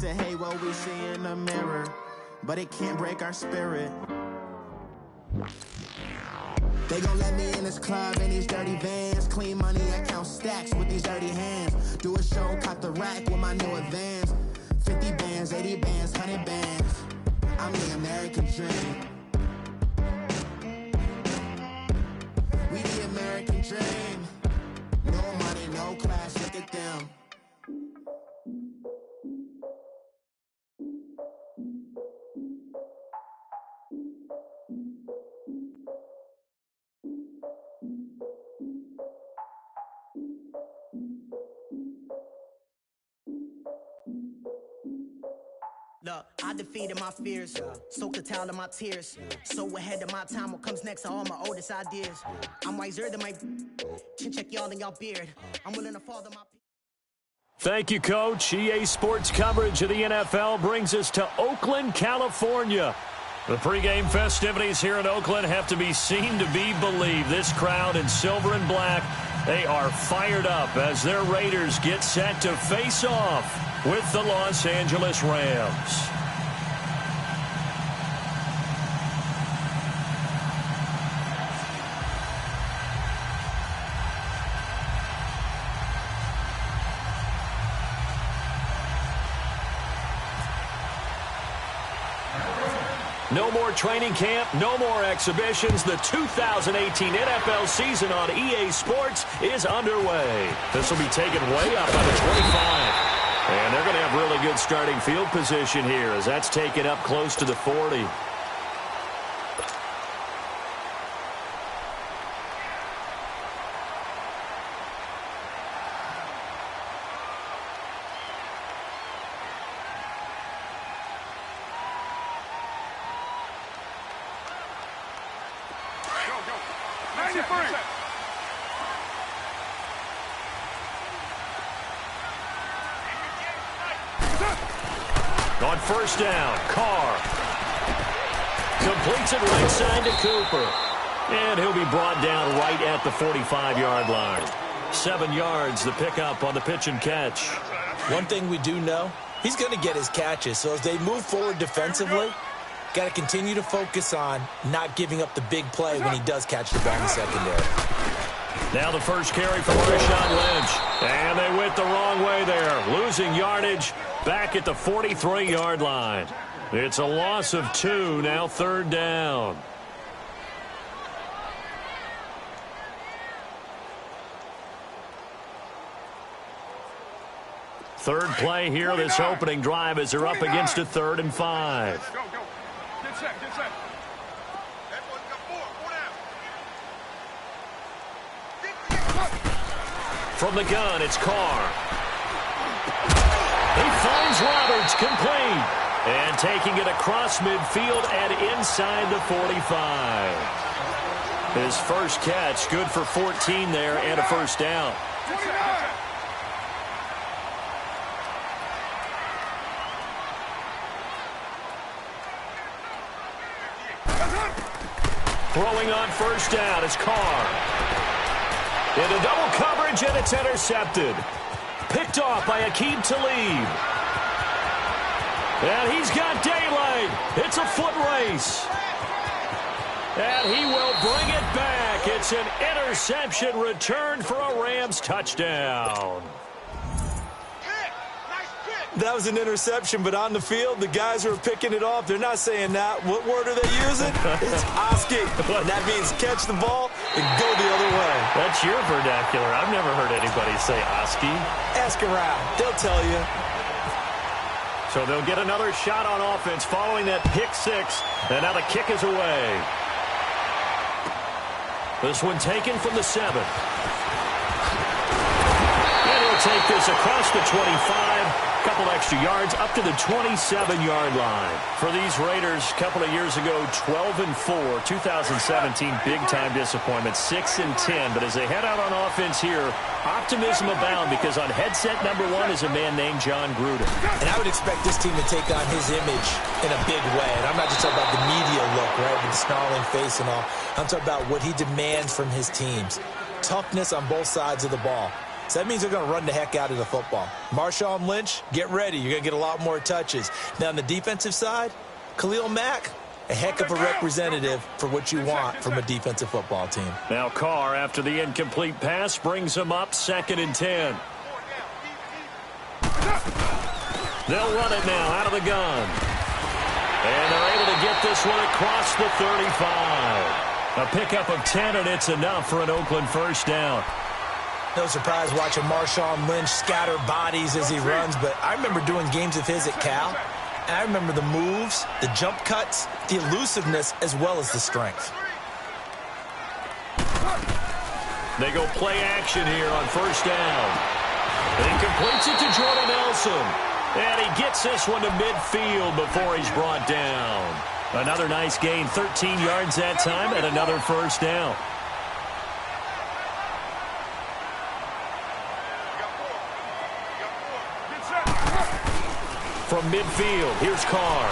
to hate what we see in the mirror, but it can't break our spirit. They gon' let me in this club in these dirty vans. Clean money, I count stacks with these dirty hands. Do a show, cop the rack with my new advance. 50 bands, 80 bands, 100 bands. I'm the American dream. We the American dream. No money, no class, look at them. Look, I defeated my fears, soaked the towel in my tears. So ahead of my time, what comes next are all my oldest ideas. I'm wiser than my chin check y'all in y'all beard. I'm willing to father my. Thank you, Coach. EA Sports coverage of the NFL brings us to Oakland, California. The pregame festivities here in Oakland have to be seen to be believed. This crowd in silver and black, they are fired up as their Raiders get set to face off with the Los Angeles Rams. No more training camp, no more exhibitions. The 2018 NFL season on EA Sports is underway. This will be taken way up by the 25. And they're going to have really good starting field position here as that's taken up close to the 40. On first down, Carr completes it right side to Cooper. And he'll be brought down right at the 45-yard line. 7 yards, the pickup on the pitch and catch. One thing we do know, he's going to get his catches. So as they move forward defensively, got to continue to focus on not giving up the big play when he does catch the ball in the secondary. Now the first carry for Marshawn Lynch. And they went the wrong way there, losing yardage back at the 43-yard line. It's a loss of 2, now third down. Third play here, this opening drive as they're up against a 3rd and 5. Go. Get set. From the gun, it's Carr. He finds Roberts, complete. And taking it across midfield and inside the 45. His first catch, good for 14 there and a first down. Throwing on first down is Carr. Into double coverage, and it's intercepted. Picked off by Aqib Talib. And he's got daylight. It's a foot race. And he will bring it back. It's an interception return for a Rams touchdown. That was an interception, but on the field, the guys who are picking it off, they're not saying that. What word are they using? It's Oski. And that means catch the ball and go the other way. That's your vernacular. I've never heard anybody say Oski. Ask around. They'll tell you. So they'll get another shot on offense following that pick 6. And now the kick is away. This one taken from the 7. And he'll take this across the 25. Couple extra yards up to the 27-yard line. For these Raiders, a couple of years ago, 12-4. 2017, big-time disappointment, 6-10. But as they head out on offense here, optimism abound because on headset number 1 is a man named John Gruden. And I would expect this team to take on his image in a big way. And I'm not just talking about the media look, right, with the snarling face and all. I'm talking about what he demands from his teams. Toughness on both sides of the ball. So that means they're going to run the heck out of the football. Marshawn Lynch, get ready. You're going to get a lot more touches. Now, on the defensive side, Khalil Mack, a heck of a representative for what you want from a defensive football team. Now Carr, after the incomplete pass, brings him up 2nd and 10. They'll run it now out of the gun. And they're able to get this one across the 35. A pickup of 10, and it's enough for an Oakland first down. No surprise watching Marshawn Lynch scatter bodies as he runs, but I remember doing games of his at Cal, and I remember the moves, the jump cuts, the elusiveness, as well as the strength. They go play action here on first down. And he completes it to Jordan Nelson. And he gets this one to midfield before he's brought down. Another nice gain, 13 yards that time, and another first down. From midfield, here's Carr.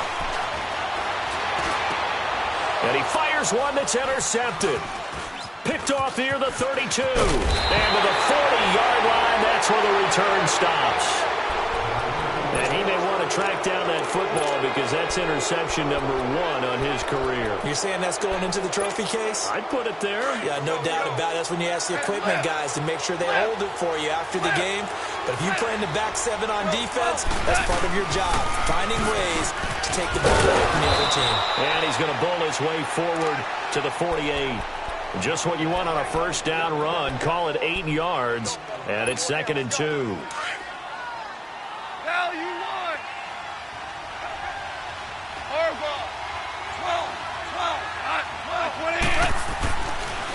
And he fires one that's intercepted. Picked off near the 32. And to the 40-yard line, that's where the return stops. And he may want to track down that football because that's interception number 1 on his career. You're saying that's going into the trophy case? I'd put it there. Yeah, no doubt about it. That's when you ask the equipment guys to make sure they hold it for you after the game. But if you play in the back 7 on defense, that's part of your job, finding ways to take the ball away from the other team. And he's going to bull his way forward to the 48. Just what you want on a first down run. Call it 8 yards, and it's 2nd and 2.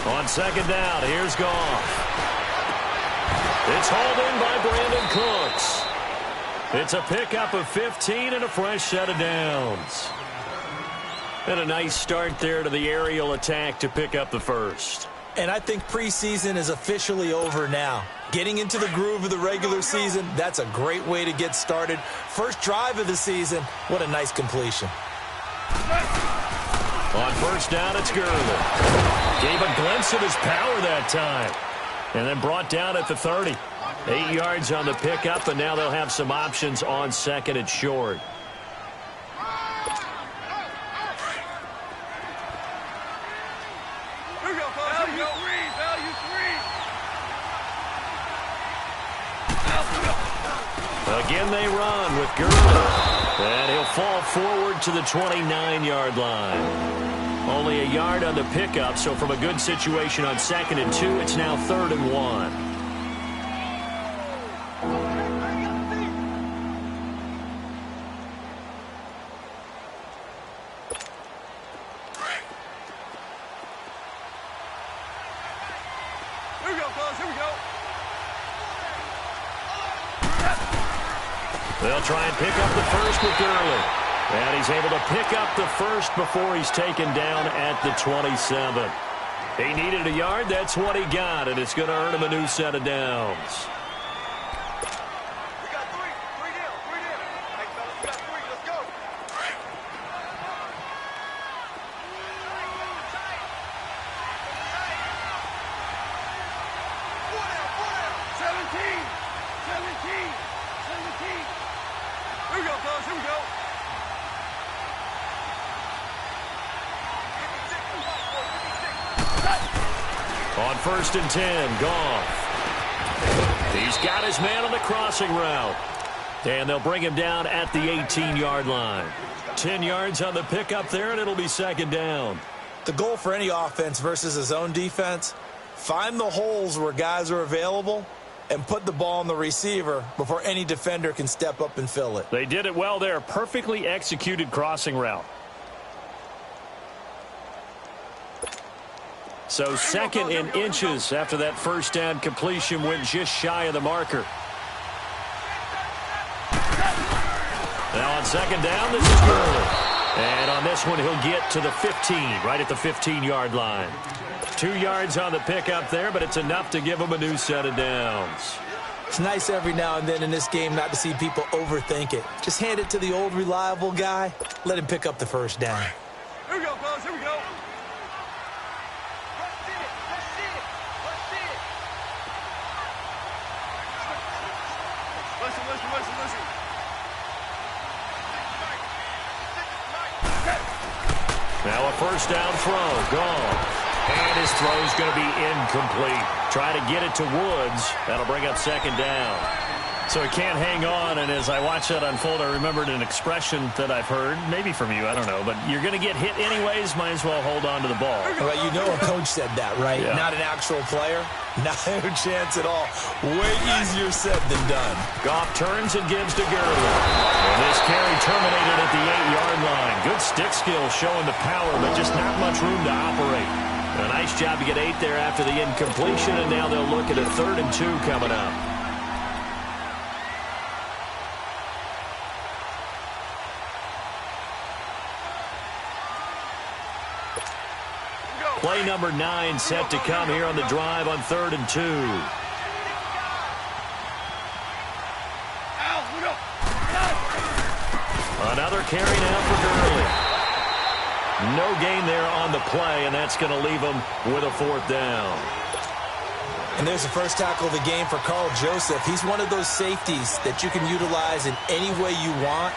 On second down, here's Goff. It's hauled in by Brandon Cooks. It's a pickup of 15 and a fresh set of downs. And a nice start there to the aerial attack to pick up the first. And I think preseason is officially over now. Getting into the groove of the regular season, that's a great way to get started. First drive of the season, what a nice completion. On first down, it's Gurley. Gave a glimpse of his power that time. And then brought down at the 30. 8 yards on the pickup, and now they'll have some options on second and short. Again they run with Gurley. And he'll fall forward to the 29-yard line. Only a yard on the pickup, so from a good situation on 2nd and 2, it's now 3rd and 1. They'll try and pick up the first with Gurley. And he's able to pick up the first before he's taken down at the 27. He needed a yard. That's what he got, and it's going to earn him a new set of downs. We got three down. Hey, fellas, we got 3. Let's go. Four down. 17. Here we go, fellas. Here we go. On 1st and 10, Goff. He's got his man on the crossing route. And they'll bring him down at the 18-yard line. 10 yards on the pickup there, and it'll be 2nd down. The goal for any offense versus his own defense, find the holes where guys are available and put the ball on the receiver before any defender can step up and fill it. They did it well there. Perfectly executed crossing route. So 2nd in inches after that first down completion went just shy of the marker. Now on 2nd down, this is Gurley. And on this one, he'll get to the 15, right at the 15-yard line. 2 yards on the pickup there, but it's enough to give him a new set of downs. It's nice every now and then in this game not to see people overthink it. Just hand it to the old reliable guy. Let him pick up the first down. Here we go, fellas. Here we go. Now a first down throw, gone. And his throw's going to be incomplete. Try to get it to Woods. That'll bring up second down. So he can't hang on, and as I watch that unfold, I remembered an expression that I've heard, maybe from you, I don't know, but you're going to get hit anyways, might as well hold on to the ball. Well, you know a coach said that, right? Yeah. Not an actual player. No chance at all. Way easier said than done. Goff turns and gives to Gurley. And this carry terminated at the 8-yard line. Good stick skill showing the power, but just not much room to operate. A nice job to get 8 there after the incompletion, and now they'll look at a 3rd and 2 coming up. Play number 9 set to come here on the drive on 3rd and 2. Another carry now for Gurley. No gain there on the play, and that's going to leave him with a 4th down. And there's the first tackle of the game for Carl Joseph. He's one of those safeties that you can utilize in any way you want.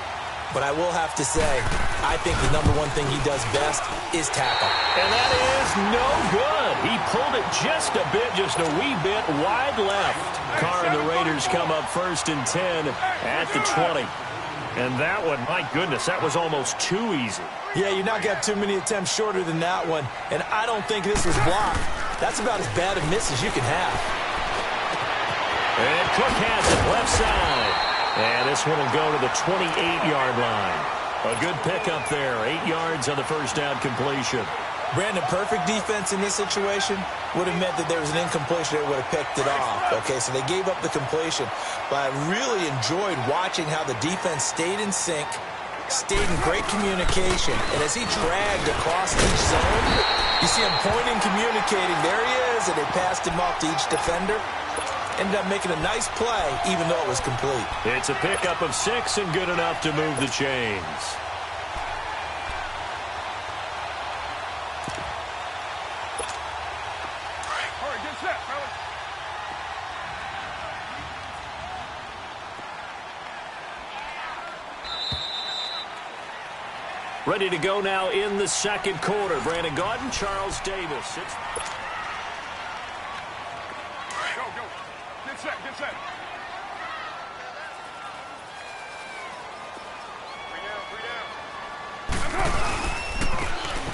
But I will have to say, I think the number one thing he does best is tackle. And that is no good. He pulled it just a bit, just a wee bit wide left. Carr and the Raiders come up 1st and 10 at the 20. And that one, my goodness, that was almost too easy. Yeah, you're not got too many attempts shorter than that one. And I don't think this was blocked. That's about as bad a miss as you can have. And Cook has it left side. And this one will go to the 28-yard line. A good pickup there. 8 yards on the first down completion. Brandon, perfect defense in this situation would have meant that there was an incompletion that would have picked it off. Okay, so they gave up the completion. But I really enjoyed watching how the defense stayed in sync, stayed in great communication. And as he dragged across each zone, you see him pointing, communicating. There he is, and they passed him off to each defender. Ended up making a nice play, even though it was complete. It's a pickup of 6 and good enough to move the chains. All right, get set, fellas. Ready to go now in the second quarter. Brandon Gaudin, Charles Davis. Go, go. Get set, get set. 3 down.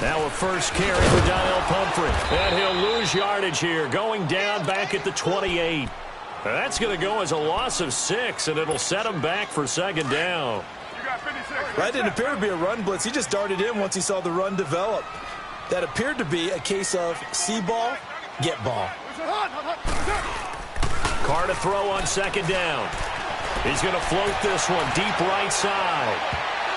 Now a first carry for Donnell Pumphrey. And he'll lose yardage here, going down back at the 28. That's going to go as a loss of 6, and it'll set him back for second down. You got 50 seconds. That didn't appear to be a run blitz. He just darted in once he saw the run develop. That appeared to be a case of see ball, get ball. Carr to throw on second down. He's going to float this one deep right side.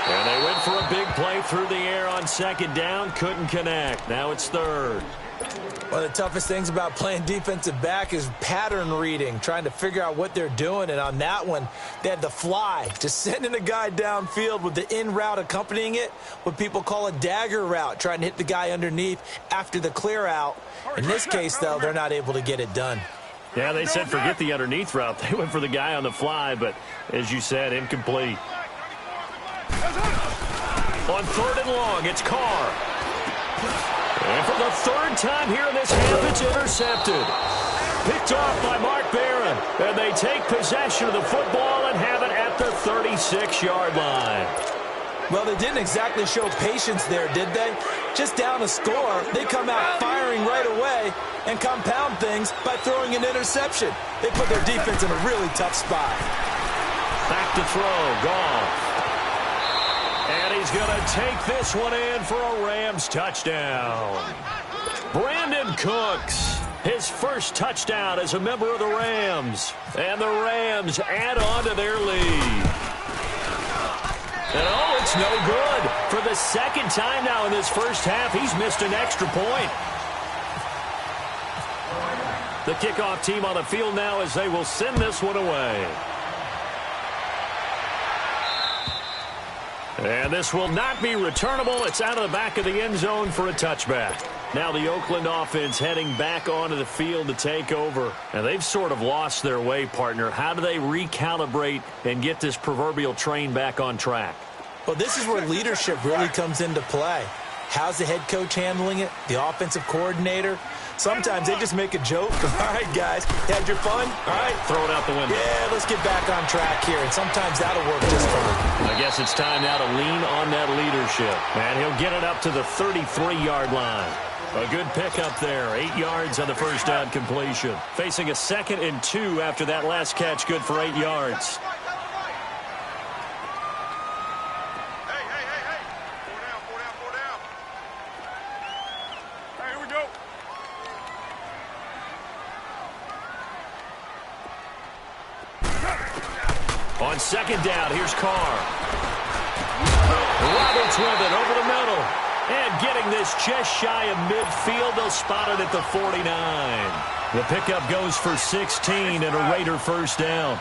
And they went for a big play through the air on second down. Couldn't connect. Now it's 3rd. One of the toughest things about playing defensive back is pattern reading, trying to figure out what they're doing. And on that one, they had the fly, just sending a guy downfield with the in route accompanying it, what people call a dagger route, trying to hit the guy underneath after the clear out. In this case, though, they're not able to get it done. Yeah, they said forget the underneath route. They went for the guy on the fly, but as you said, incomplete. On 3rd and long, it's Carr. And for the 3rd time here in this half, it's intercepted. Picked off by Mark Barron. And they take possession of the football and have it at the 36-yard line. Well, they didn't exactly show patience there, did they? Just down a score, they come out firing right away and compound things by throwing an interception. They put their defense in a really tough spot. Back to throw, Goff. And he's going to take this one in for a Rams touchdown. Brandon Cooks, his first touchdown as a member of the Rams. And the Rams add on to their lead. And oh, it's no good. For the second time now in this first half, he's missed an extra point. The kickoff team on the field now as they will send this one away. And this will not be returnable. It's out of the back of the end zone for a touchback. Now the Oakland offense heading back onto the field to take over. And they've sort of lost their way, partner. How do they recalibrate and get this proverbial train back on track? Well, this is where leadership really comes into play. How's the head coach handling it? The offensive coordinator? Sometimes they just make a joke. All right, guys, had your fun? All right. Throw it out the window. Yeah, let's get back on track here, and sometimes that'll work just fine. I guess it's time now to lean on that leadership. And he'll get it up to the 33-yard line. A good pickup there. 8 yards on the first down completion. Facing a 2nd and 2 after that last catch, good for 8 yards. On 2nd down, here's Carr. Roberts with it over the middle. And getting this just shy of midfield, they'll spot it at the 49. The pickup goes for 16 and a Raider first down.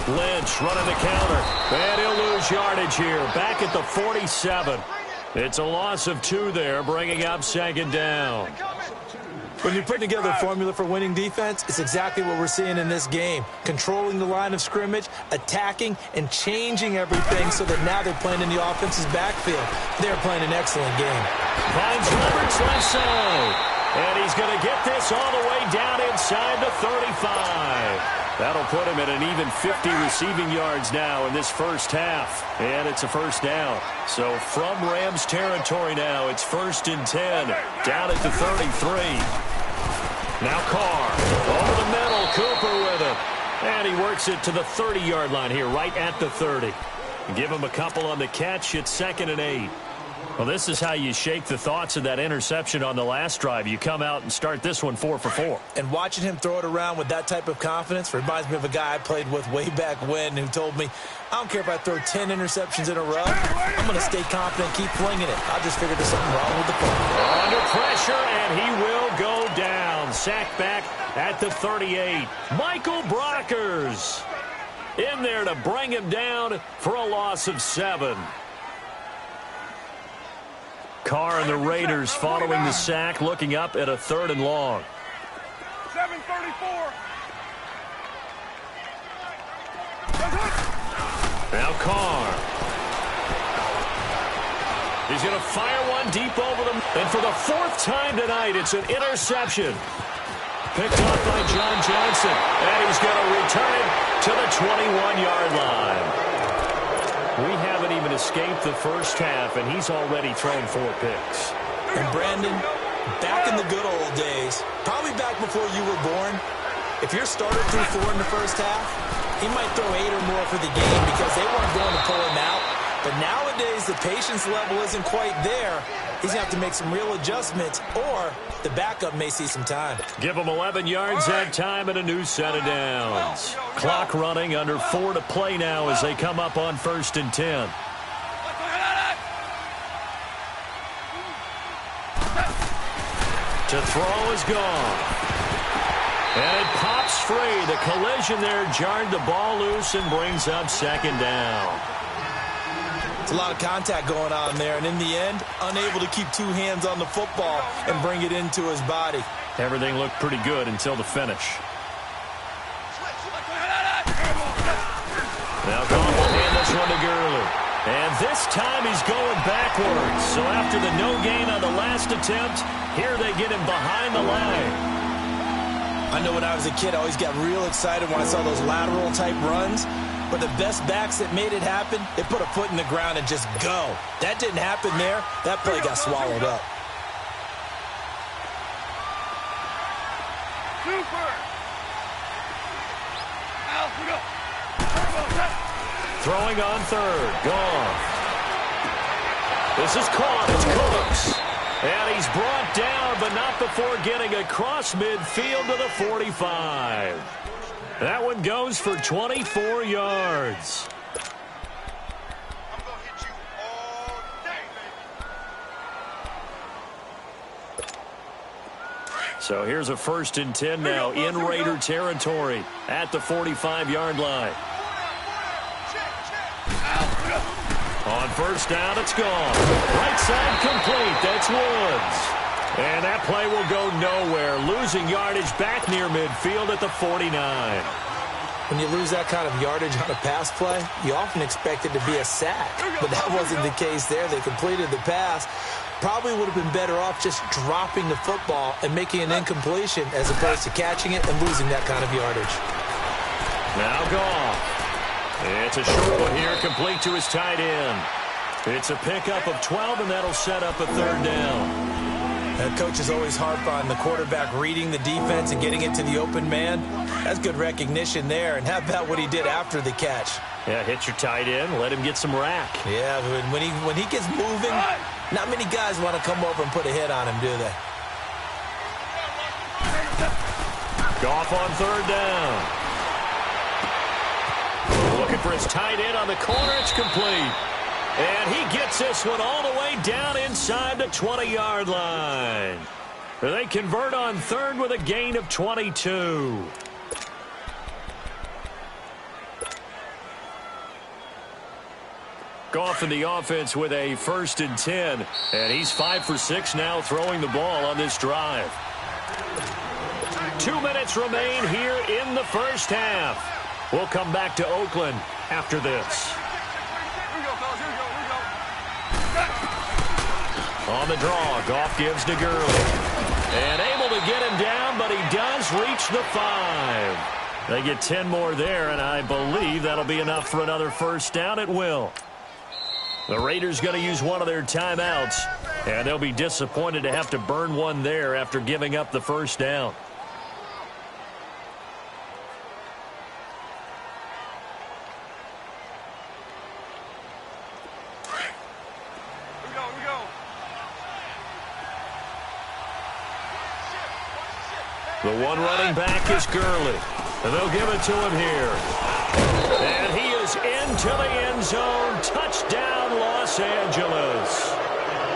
Lynch running the counter. And he'll lose yardage here. Back at the 47. It's a loss of 2 there, bringing up 2nd down. When you're putting together a formula for winning defense, it's exactly what we're seeing in this game. Controlling the line of scrimmage, attacking, and changing everything so that now they're playing in the offense's backfield. They're playing an excellent game. Finds Roberts left side. And he's going to get this all the way down inside the 35. That'll put him at an even 50 receiving yards now in this first half. And it's a first down. So from Rams territory now, it's 1st and 10. Down at the 33. Now Carr. Over the middle, Cooper with it. And he works it to the 30-yard line here, right at the 30. Give him a couple on the catch. It's 2nd and 8. Well, this is how you shake the thoughts of that interception on the last drive. You come out and start this one 4 for 4. And watching him throw it around with that type of confidence reminds me of a guy I played with way back when who told me, I don't care if I throw 10 interceptions in a row. I'm going to stay confident, keep flinging it. I just figured there's something wrong with the ball. Under pressure, and he will go down. Sacked back at the 38. Michael Brockers in there to bring him down for a loss of 7. Carr and the Raiders following the sack, looking up at a 3rd and long. 7:34. Now Carr. He's going to fire one deep over them. And for the 4th time tonight, it's an interception. Picked off by John Johnson. And he's going to return it to the 21-yard line. We haven't even escaped the first half, and he's already thrown 4 picks. And Brandon, back in the good old days, probably back before you were born, if your starter threw 4 in the first half, he might throw 8 or more for the game because they weren't going to pull him out. But nowadays, the patience level isn't quite there. He's going to have to make some real adjustments, or the backup may see some time. Give him 11 yards that time and a new set of downs. Clock running, under 4 to play now as they come up on 1st and 10. To throw is gone. And it pops free. The collision there jarred the ball loose and brings up 2nd down. It's a lot of contact going on there, and in the end, unable to keep 2 hands on the football and bring it into his body. Everything looked pretty good until the finish. Now Goff will hand this one to Gurley. And this time he's going backwards. So after the no gain on the last attempt, here they get him behind the line. I know when I was a kid, I always got real excited when I saw those lateral-type runs. But the best backs that made it happen, they put a foot in the ground and just go. That didn't happen there. That play got swallowed up. Throwing on 3rd. Gone. This is caught. It's Cooks. And he's brought down, but not before getting across midfield to the 45. That one goes for 24 yards. I'm going to hit you all day, baby. So here's a 1st and 10 now in Raider territory at the 45-yard line. On 1st down, it's gone. Right side complete. That's Woods. And that play will go nowhere, losing yardage back near midfield at the 49. When you lose that kind of yardage on a pass play, you often expect it to be a sack. But that wasn't the case there. They completed the pass. Probably would have been better off just dropping the football and making an incompletion as opposed to catching it and losing that kind of yardage. Now Goff. It's a short one here, complete to his tight end. It's a pickup of 12, and that'll set up a third down. Coaches always harp on the quarterback reading the defense and getting it to the open man. That's good recognition there. And how about what he did after the catch? Yeah, hit your tight end, let him get some rack. Yeah, when he gets moving, not many guys want to come over and put a hit on him, do they? Goff on third down. Looking for his tight end on the corner. It's complete. And he gets this one all the way down inside the 20-yard line. They convert on third with a gain of 22. Goff in the offense with a 1st and 10. And he's 5 for 6 now throwing the ball on this drive. 2 minutes remain here in the first half. We'll come back to Oakland after this. On the draw, Goff gives to Gurley. And able to get him down, but he does reach the 5. They get 10 more there, and I believe that'll be enough for another first down. It will. The Raiders going to use one of their timeouts, and they'll be disappointed to have to burn one there after giving up the first down. The one running back is Gurley. And they'll give it to him here. And he is into the end zone. Touchdown, Los Angeles.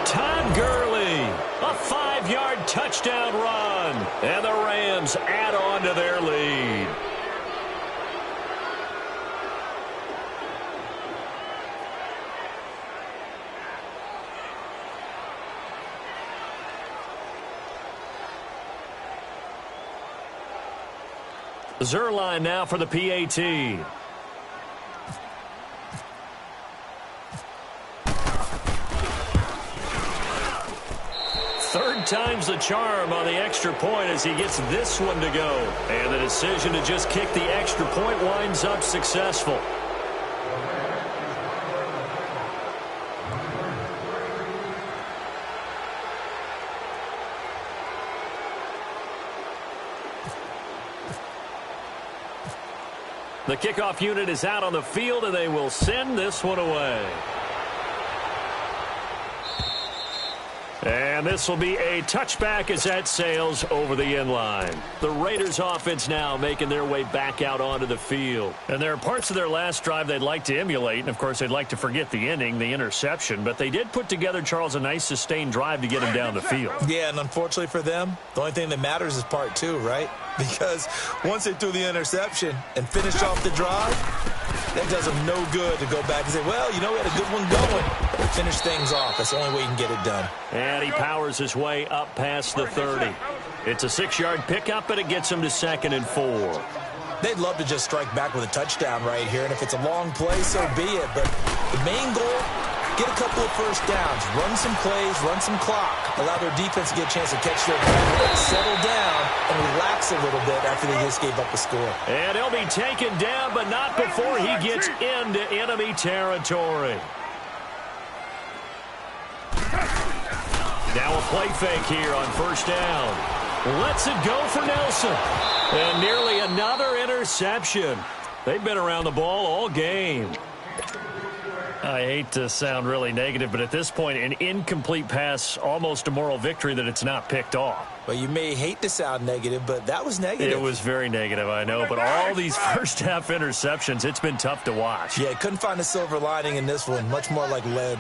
Todd Gurley, a 5-yard touchdown run. And the Rams add on to their lead. Zerline now for the PAT. Third time's the charm on the extra point as he gets this one to go. And the decision to just kick the extra point winds up successful. The kickoff unit is out on the field, and they will send this one away. And this will be a touchback as that sails over the end line. The Raiders offense now making their way back out onto the field. And there are parts of their last drive they'd like to emulate, and of course they'd like to forget the ending, the interception, but they did put together, Charles, a nice sustained drive to get him down the field. Yeah, and unfortunately for them, the only thing that matters is part 2, right? Because once they threw the interception and finished off the drive, that does them no good to go back and say, well, you know, we had a good one going. Finish things off. That's the only way you can get it done. And he powers his way up past the 30. It's a 6-yard pickup, but it gets him to 2nd and 4. They'd love to just strike back with a touchdown right here, and if it's a long play, so be it. But the main goal, get a couple of first downs, run some plays, run some clock, allow their defense to get a chance to catch their breath, settle down, and relax a little bit after they just gave up a score. And he'll be taken down, but not before he gets into enemy territory. Now a play fake here on first down. Lets it go for Nelson. And nearly another interception. They've been around the ball all game. I hate to sound really negative, but at this point, an incomplete pass, almost a moral victory that it's not picked off. Well, you may hate to sound negative, but that was negative. It was very negative, I know, but all these first-half interceptions, it's been tough to watch. Yeah, couldn't find a silver lining in this one, much more like lead.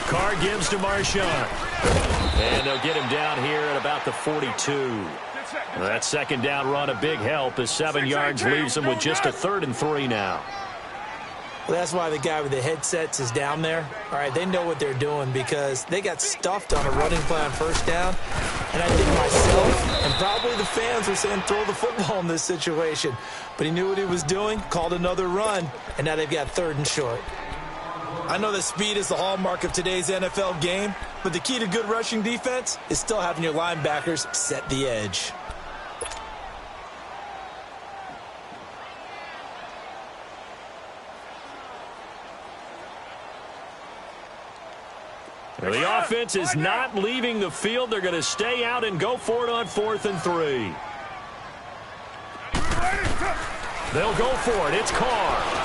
Carr gives to Marshawn. And they'll get him down here at about the 42. That second down run, a big help as 7 yards leaves them with just a 3rd and 3 now. Well, that's why the guy with the headsets is down there. All right, they know what they're doing because they got stuffed on a running play on first down. And I think myself and probably the fans were saying throw the football in this situation. But he knew what he was doing, called another run, and now they've got 3rd and short. I know that speed is the hallmark of today's NFL game, but the key to good rushing defense is still having your linebackers set the edge. The offense is not leaving the field. They're going to stay out and go for it on 4th and 3. They'll go for it. It's Carr.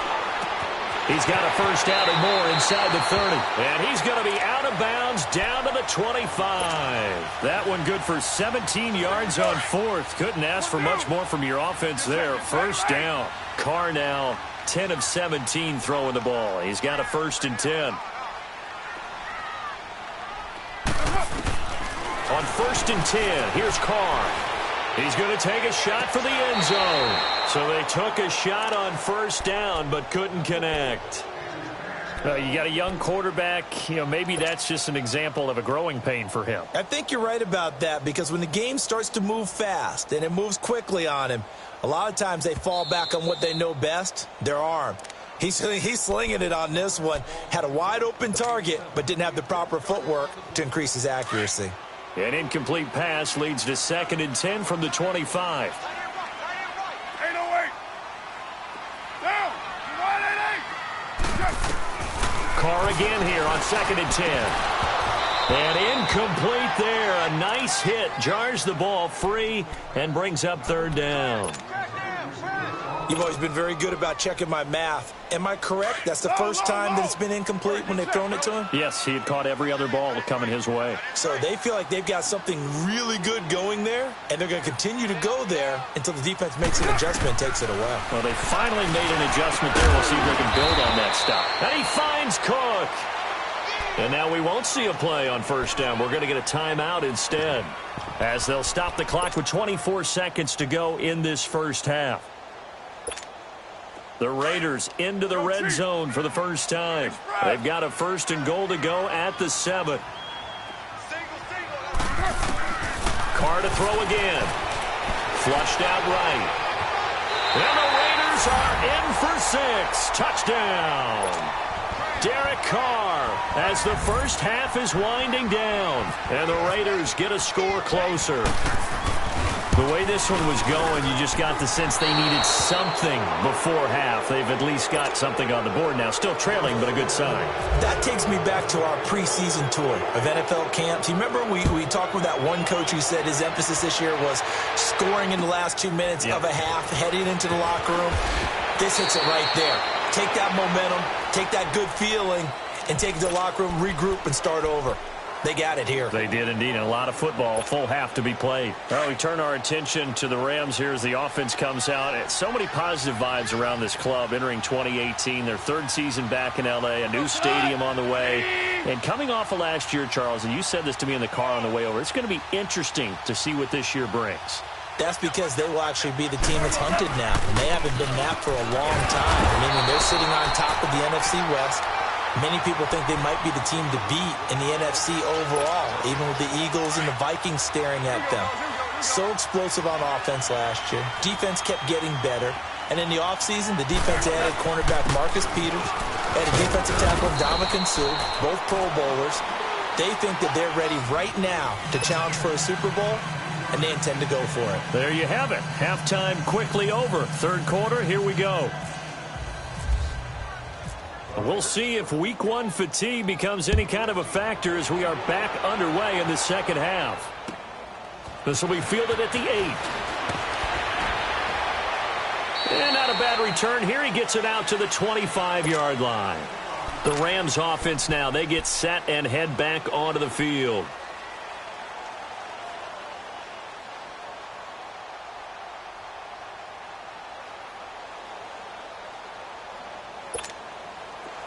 He's got a first down and more inside the 30. And he's going to be out of bounds down to the 25. That one good for 17 yards on 4th. Couldn't ask for much more from your offense there. First down. Carr now 10 of 17 throwing the ball. He's got a 1st and 10. On 1st and 10, here's Carr. He's going to take a shot for the end zone. So they took a shot on first down but couldn't connect. You got a young quarterback. Maybe that's just an example of a growing pain for him. I think you're right about that because when the game starts to move fast and it moves quickly on him, a lot of times they fall back on what they know best, their arm. He's slinging it on this one. Had a wide open target but didn't have the proper footwork to increase his accuracy. An incomplete pass leads to 2nd and 10 from the 25. Carr again here on 2nd and 10. And incomplete there. A nice hit. Jars the ball free and brings up 3rd down. You've always been very good about checking my math. Am I correct? That's the first time that it's been incomplete when they've thrown it to him? Yes, he had caught every other ball coming his way. So they feel like they've got something really good going there, and they're going to continue to go there until the defense makes an adjustment and takes it away. Well, they finally made an adjustment there. We'll see if they can build on that stop. And he finds Cook. And now we won't see a play on first down. We're going to get a timeout instead, as they'll stop the clock with 24 seconds to go in this first half. The Raiders into the red zone for the first time. They've got a 1st and goal to go at the 7. Carr to throw again. Flushed out right. And the Raiders are in for 6. Touchdown. Derek Carr as the first half is winding down. And the Raiders get a score closer. The way this one was going, you just got the sense they needed something before half. They've at least got something on the board now. Still trailing, but a good sign. That takes me back to our preseason tour of NFL camps. You remember we talked with that one coach who said his emphasis this year was scoring in the last 2 minutes of a half, heading into the locker room. This hits it right there. Take that momentum, take that good feeling, and take it to the locker room, regroup, and start over. They got it here. They did indeed, and a lot of football, full half to be played. Well, we turn our attention to the Rams here as the offense comes out. So many positive vibes around this club entering 2018, their 3rd season back in L.A., a new stadium on the way. And coming off of last year, Charles, and you said this to me in the car on the way over, it's going to be interesting to see what this year brings. That's because they will actually be the team that's hunted now, and they haven't been that for a long time, meaning they're sitting on top of the NFC West. Many people think they might be the team to beat in the NFC overall, even with the Eagles and the Vikings staring at them. So explosive on offense last year. Defense kept getting better. And in the offseason, the defense added cornerback Marcus Peters, added defensive tackle Ndamukong Suh, both Pro Bowlers. They think that they're ready right now to challenge for a Super Bowl, and they intend to go for it. There you have it. Halftime quickly over. 3rd quarter, here we go. We'll see if week 1 fatigue becomes any kind of a factor as we are back underway in the second half. This will be fielded at the 8. And not a bad return here. He gets it out to the 25-yard line. The Rams offense now, they get set and head back onto the field.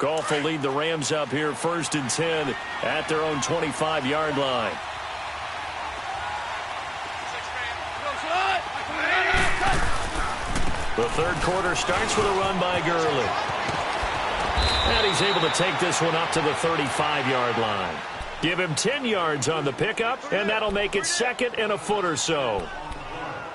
Goff will lead the Rams up here 1st and 10 at their own 25-yard line. The 3rd quarter starts with a run by Gurley. And he's able to take this one up to the 35-yard line. Give him 10 yards on the pickup, and that'll make it second and a foot or so.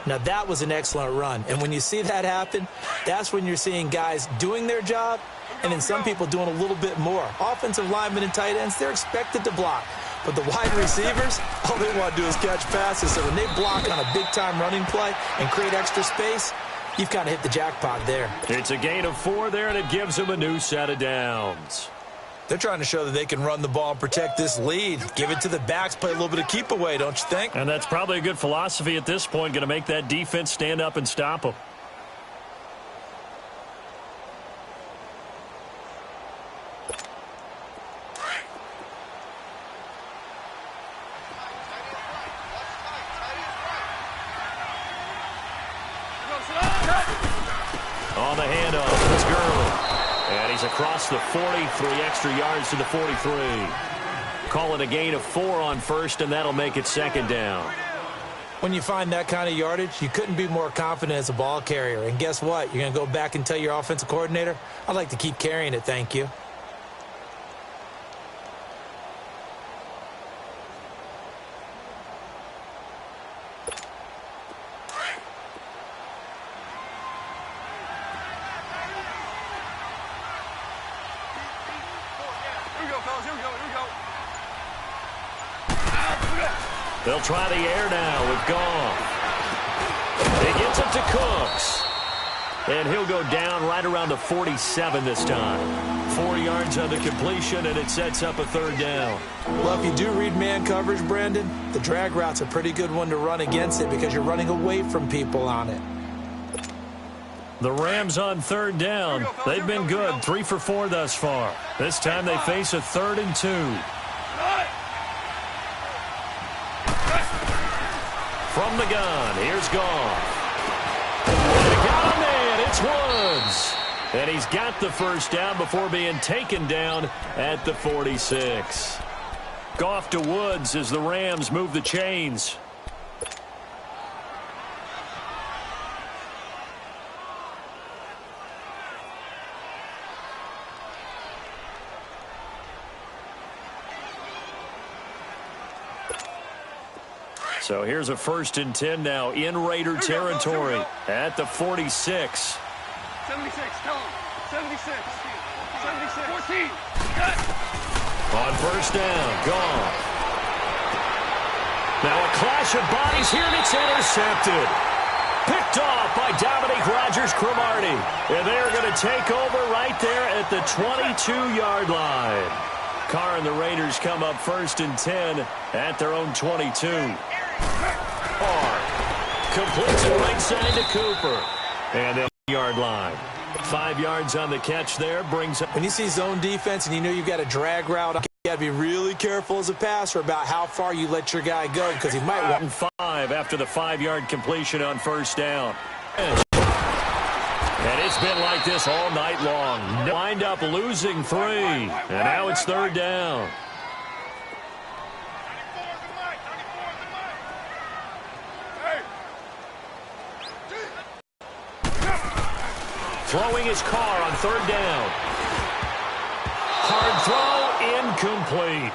Now, that was an excellent run. And when you see that happen, that's when you're seeing guys doing their job and then some people doing a little bit more. Offensive linemen and tight ends, they're expected to block. But the wide receivers, all they want to do is catch passes. So when they block on a big-time running play and create extra space, you've kind of hit the jackpot there. It's a gain of 4 there, and it gives them a new set of downs. They're trying to show that they can run the ball and protect this lead. Give it to the backs, play a little bit of keep away, don't you think? And that's probably a good philosophy at this point, going to make that defense stand up and stop them. On the handoff, it's Gurley. And he's across the 40, 3 extra yards to the 43. Call it a gain of 4 on first, and that'll make it second down. When you find that kind of yardage, you couldn't be more confident as a ball carrier. And guess what? You're going to go back and tell your offensive coordinator, I'd like to keep carrying it, thank you. They'll try the air now with Goff. He gets it to Cooks. And he'll go down right around the 47 this time. 4 yards on the completion, and it sets up a third down. Well, if you do read man coverage, Brandon, the drag route's a pretty good one to run against it because you're running away from people on it. The Rams on third down. They've been good, 3 for 4 thus far. This time they face a 3rd and 2. From the gun, here's Goff. And he got a man, it's Woods. And he's got the first down before being taken down at the 46. Goff to Woods as the Rams move the chains. So here's a 1st and 10 now in Raider territory at the 46. 76, tell him. 76. 76. 14. On first down, Goff. Now a clash of bodies here, and it's intercepted. Picked off by Dominique Rodgers-Cromartie. And they're going to take over right there at the 22-yard line. Carr and the Raiders come up 1st and 10 at their own 22. Completes it right side to Cooper. And the yard line. 5 yards on the catch there. Brings up. When you see zone defense and you know you've got a drag route, you got to be really careful as a passer about how far you let your guy go because he might want 5 after the 5-yard completion on first down. And it's been like this all night long. Wind up losing 3. And now it's third down. Throwing his Carr on third down. Hard throw, incomplete.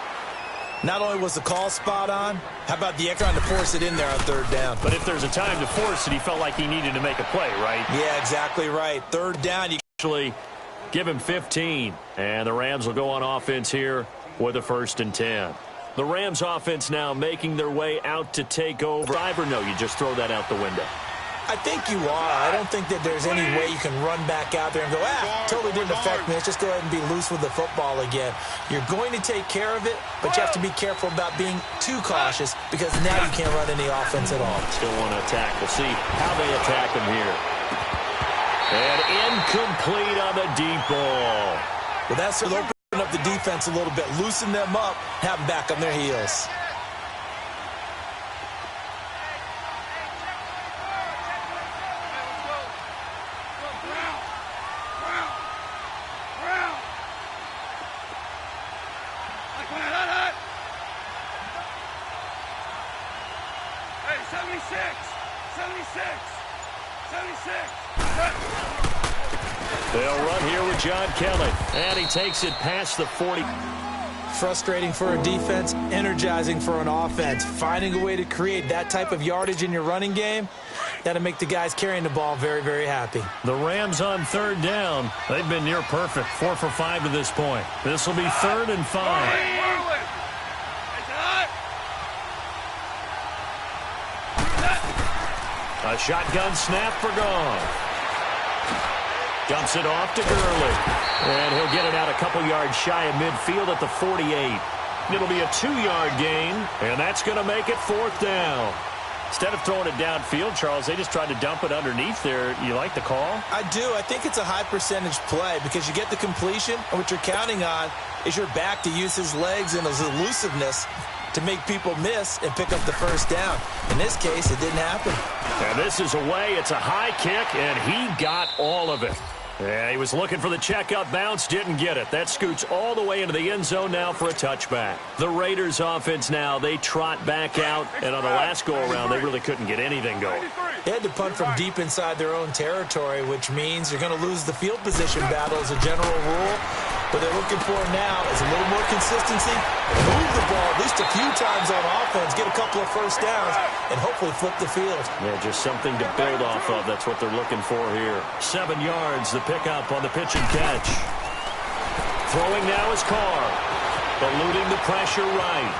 Not only was the call spot on, how about the extra trying to force it in there on third down? But if there's a time to force it, he felt like he needed to make a play, right? Yeah, exactly right. Third down, you actually give him 15. And the Rams will go on offense here with a 1st and 10. The Rams offense now making their way out to take over. 5 or no, you just throw that out the window. I think you are. I don't think that there's any way you can run back out there and go, totally didn't affect me. Let's just go ahead and be loose with the football again. You're going to take care of it, but you have to be careful about being too cautious because now you can't run any offense at all. Still want to attack. We'll see how they attack him here. And incomplete on the deep ball. Well, that's to open up the defense a little bit, loosen them up, have them back on their heels. They'll run here with John Kelly. And he takes it past the 40. Frustrating for a defense, energizing for an offense. Finding a way to create that type of yardage in your running game, that'll make the guys carrying the ball very, very happy. The Rams on third down. They've been near perfect. 4 for 5 to this point. This will be 3rd and 5. A shotgun snap for Goff. Dumps it off to Gurley. And he'll get it out a couple yards shy of midfield at the 48. It'll be a 2-yard gain, and that's going to make it 4th down. Instead of throwing it downfield, Charles, they just tried to dump it underneath there. You like the call? I do. I think it's a high-percentage play because you get the completion, and what you're counting on is your back to use his legs and his elusiveness to make people miss and pick up the first down. In this case, it didn't happen. And this is away. It's a high kick, and he got all of it. Yeah, he was looking for the checkup bounce, didn't get it. That scoots all the way into the end zone now for a touchback. The Raiders offense now, they trot back out, and on the last go-around, they really couldn't get anything going. They had to punt from deep inside their own territory, which means you're going to lose the field position battle as a general rule. What they're looking for now is a little more consistency, move the ball at least a few times on offense, get a couple of first downs, and hopefully flip the field. Yeah, just something to build off of. That's what they're looking for here. 7 yards, the pickup on the pitch and catch. Throwing now is Carr, eluding the pressure right.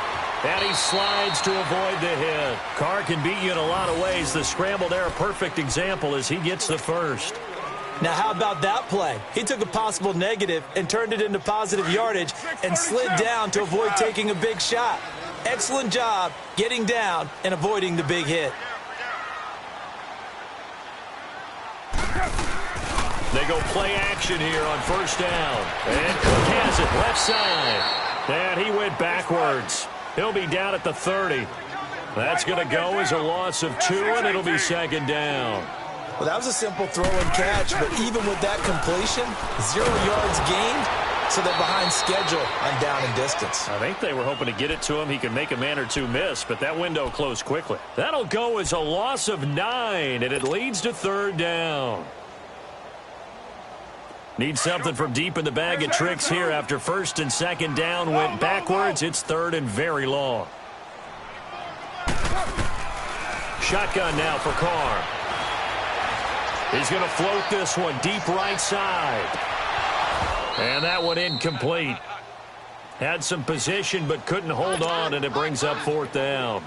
And he slides to avoid the hit. Carr can beat you in a lot of ways. The scramble there, a perfect example as he gets the first. Now, how about that play? He took a possible negative and turned it into positive yardage and slid down to avoid taking a big shot. Excellent job getting down and avoiding the big hit. They go play action here on first down. And Cook has it left side. And he went backwards. He'll be down at the 30. That's going to go as a loss of 2, and it'll be 2nd down. Well, that was a simple throw and catch, but even with that completion, 0 yards gained, so they're behind schedule on down and distance. I think they were hoping to get it to him. He could make a man or two miss, but that window closed quickly. That'll go as a loss of 9, and it leads to 3rd down. Need something from deep in the bag of tricks here after 1st and 2nd down went backwards. It's 3rd and very long. Shotgun now for Carr. He's going to float this one deep right side. And that one incomplete. Had some position but couldn't hold on, and it brings up 4th down.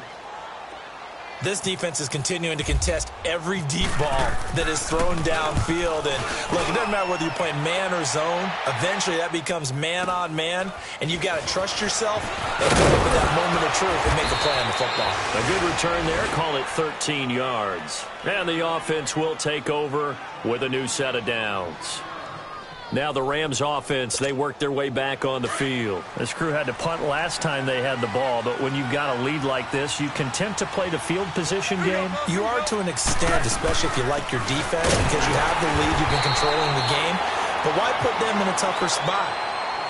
This defense is continuing to contest every deep ball that is thrown downfield. And look, it doesn't matter whether you're playing man or zone. Eventually that becomes man on man, and you've got to trust yourself and come up with that moment of truth and make a play on the football. A good return there. Call it 13 yards. And the offense will take over with a new set of downs. Now the Rams offense, they work their way back on the field. This crew had to punt last time they had the ball, but when you've got a lead like this, you content to play the field position game? You are to an extent, especially if you like your defense, because you have the lead, you've been controlling the game. But why put them in a tougher spot?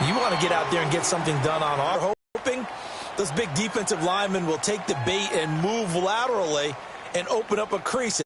You want to get out there and get something done on our hoping. Those big defensive linemen will take the bait and move laterally and open up a crease.